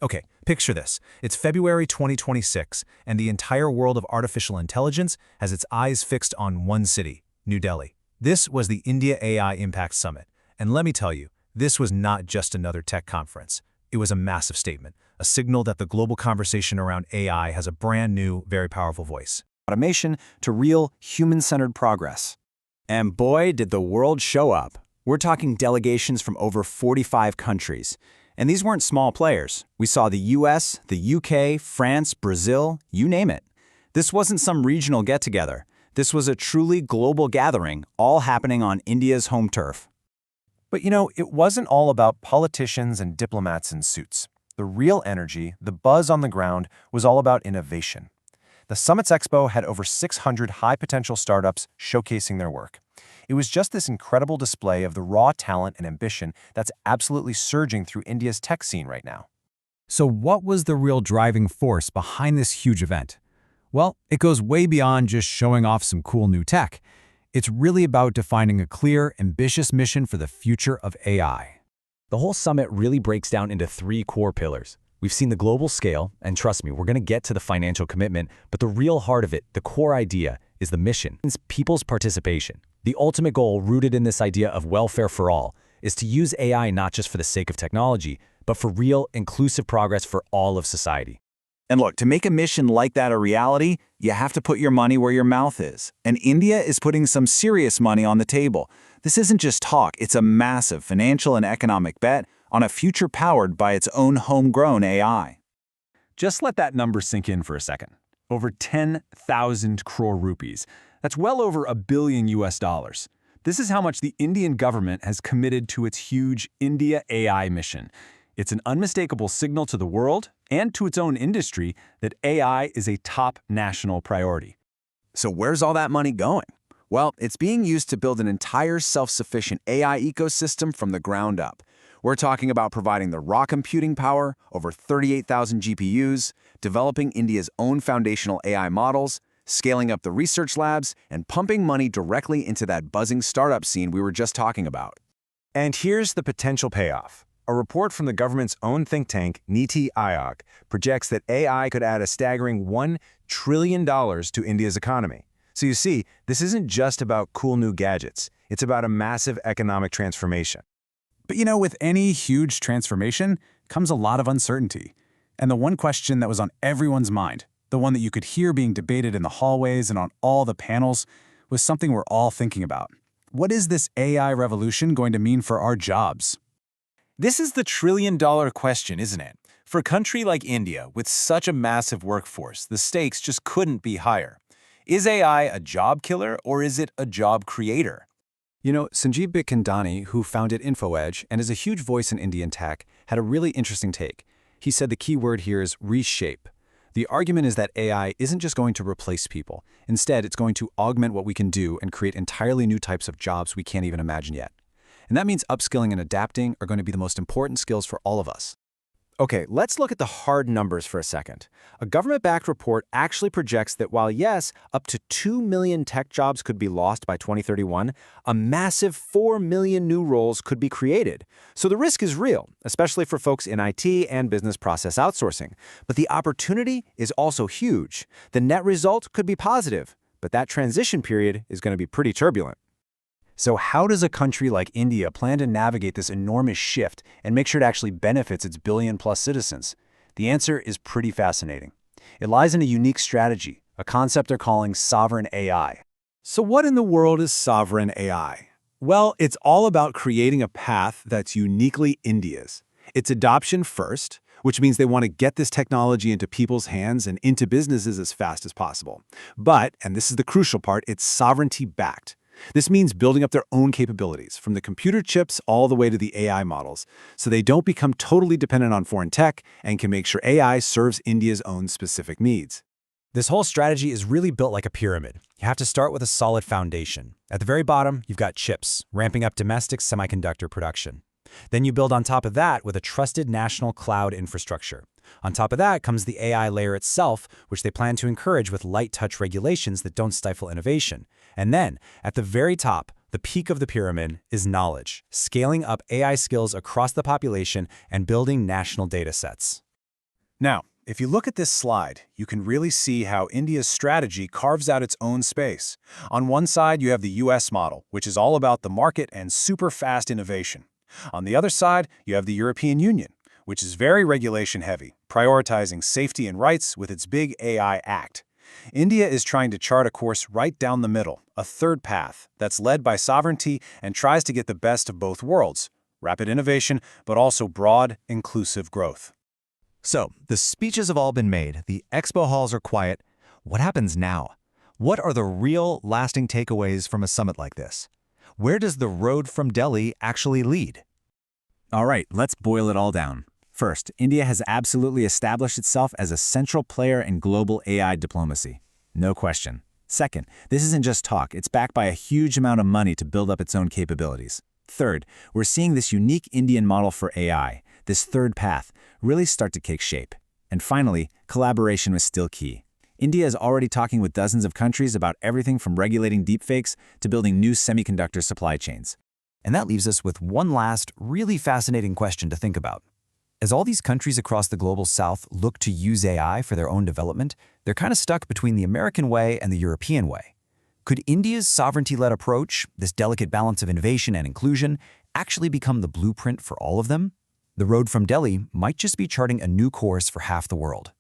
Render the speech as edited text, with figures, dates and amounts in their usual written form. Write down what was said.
Okay, picture this. It's February 2026, and the entire world of artificial intelligence has its eyes fixed on one city, New Delhi. This was the India AI Impact Summit. And let me tell you, this was not just another tech conference. It was a massive statement, a signal that the global conversation around AI has a brand new, very powerful voice. Automation to real human-centered progress. And boy, did the world show up. We're talking delegations from over 45 countries. And these weren't small players. We saw the US, the UK, France, Brazil, you name it. This wasn't some regional get-together. This was a truly global gathering, all happening on India's home turf. But it wasn't all about politicians and diplomats in suits. The real energy, the buzz on the ground, was all about innovation. The Summit's Expo had over 600 high-potential startups showcasing their work. It was just this incredible display of the raw talent and ambition that's absolutely surging through India's tech scene right now. So what was the real driving force behind this huge event? Well, it goes way beyond just showing off some cool new tech. It's really about defining a clear, ambitious mission for the future of AI. The whole summit really breaks down into three core pillars. We've seen the global scale, and trust me, we're going to get to the financial commitment, but the real heart of it, the core idea, is the mission. It's people's participation. The ultimate goal, rooted in this idea of welfare for all, is to use AI not just for the sake of technology, but for real, inclusive progress for all of society. And look, to make a mission like that a reality, you have to put your money where your mouth is. And India is putting some serious money on the table. This isn't just talk, it's a massive financial and economic bet on a future powered by its own homegrown AI. Just let that number sink in for a second. Over 10,000 crore rupees. That's well over $1 billion US. This is how much the Indian government has committed to its huge India AI mission. It's an unmistakable signal to the world and to its own industry that AI is a top national priority. So where's all that money going? Well, it's being used to build an entire self-sufficient AI ecosystem from the ground up. We're talking about providing the raw computing power, over 38,000 GPUs, developing India's own foundational AI models, scaling up the research labs, and pumping money directly into that buzzing startup scene we were just talking about. And here's the potential payoff. A report from the government's own think tank, Niti Aayog, projects that AI could add a staggering $1 trillion to India's economy. So you see, this isn't just about cool new gadgets. It's about a massive economic transformation. But with any huge transformation comes a lot of uncertainty. And the one question that was on everyone's mind, the one that you could hear being debated in the hallways and on all the panels, was something we're all thinking about. What is this AI revolution going to mean for our jobs? This is the trillion-dollar question, isn't it? For a country like India, with such a massive workforce, the stakes just couldn't be higher. Is AI a job killer or is it a job creator? Sanjeev Bikhchandani, who founded InfoEdge and is a huge voice in Indian tech, had a really interesting take. He said the key word here is reshape. The argument is that AI isn't just going to replace people. Instead, it's going to augment what we can do and create entirely new types of jobs we can't even imagine yet. And that means upskilling and adapting are going to be the most important skills for all of us. Okay, let's look at the hard numbers for a second. A government-backed report actually projects that while yes, up to 2 million tech jobs could be lost by 2031, a massive 4 million new roles could be created. So the risk is real, especially for folks in IT and business process outsourcing. But the opportunity is also huge. The net result could be positive, but that transition period is going to be pretty turbulent. So how does a country like India plan to navigate this enormous shift and make sure it actually benefits its billion-plus citizens? The answer is pretty fascinating. It lies in a unique strategy, a concept they're calling sovereign AI. So what in the world is sovereign AI? Well, it's all about creating a path that's uniquely India's. It's adoption first, which means they want to get this technology into people's hands and into businesses as fast as possible. But, and this is the crucial part, it's sovereignty-backed. This means building up their own capabilities, from the computer chips all the way to the AI models, so they don't become totally dependent on foreign tech and can make sure AI serves India's own specific needs. This whole strategy is really built like a pyramid. You have to start with a solid foundation. At the very bottom, you've got chips, ramping up domestic semiconductor production. Then you build on top of that with a trusted national cloud infrastructure. On top of that comes the AI layer itself, which they plan to encourage with light-touch regulations that don't stifle innovation. And then, at the very top, the peak of the pyramid is knowledge, scaling up AI skills across the population and building national data sets. Now, if you look at this slide, you can really see how India's strategy carves out its own space. On one side, you have the US model, which is all about the market and super fast innovation. On the other side, you have the European Union, which is very regulation-heavy, prioritizing safety and rights with its big AI Act. India is trying to chart a course right down the middle, a third path that's led by sovereignty and tries to get the best of both worlds, rapid innovation, but also broad, inclusive growth. So, the speeches have all been made, the expo halls are quiet. What happens now? What are the real, lasting takeaways from a summit like this? Where does the road from Delhi actually lead? All right, let's boil it all down. First, India has absolutely established itself as a central player in global AI diplomacy. No question. Second, this isn't just talk, it's backed by a huge amount of money to build up its own capabilities. Third, we're seeing this unique Indian model for AI, this third path, really start to take shape. And finally, collaboration was still key. India is already talking with dozens of countries about everything from regulating deepfakes to building new semiconductor supply chains. And that leaves us with one last, really fascinating question to think about. As all these countries across the global south look to use AI for their own development, they're kind of stuck between the American way and the European way. Could India's sovereignty-led approach, this delicate balance of innovation and inclusion, actually become the blueprint for all of them? The road from Delhi might just be charting a new course for half the world.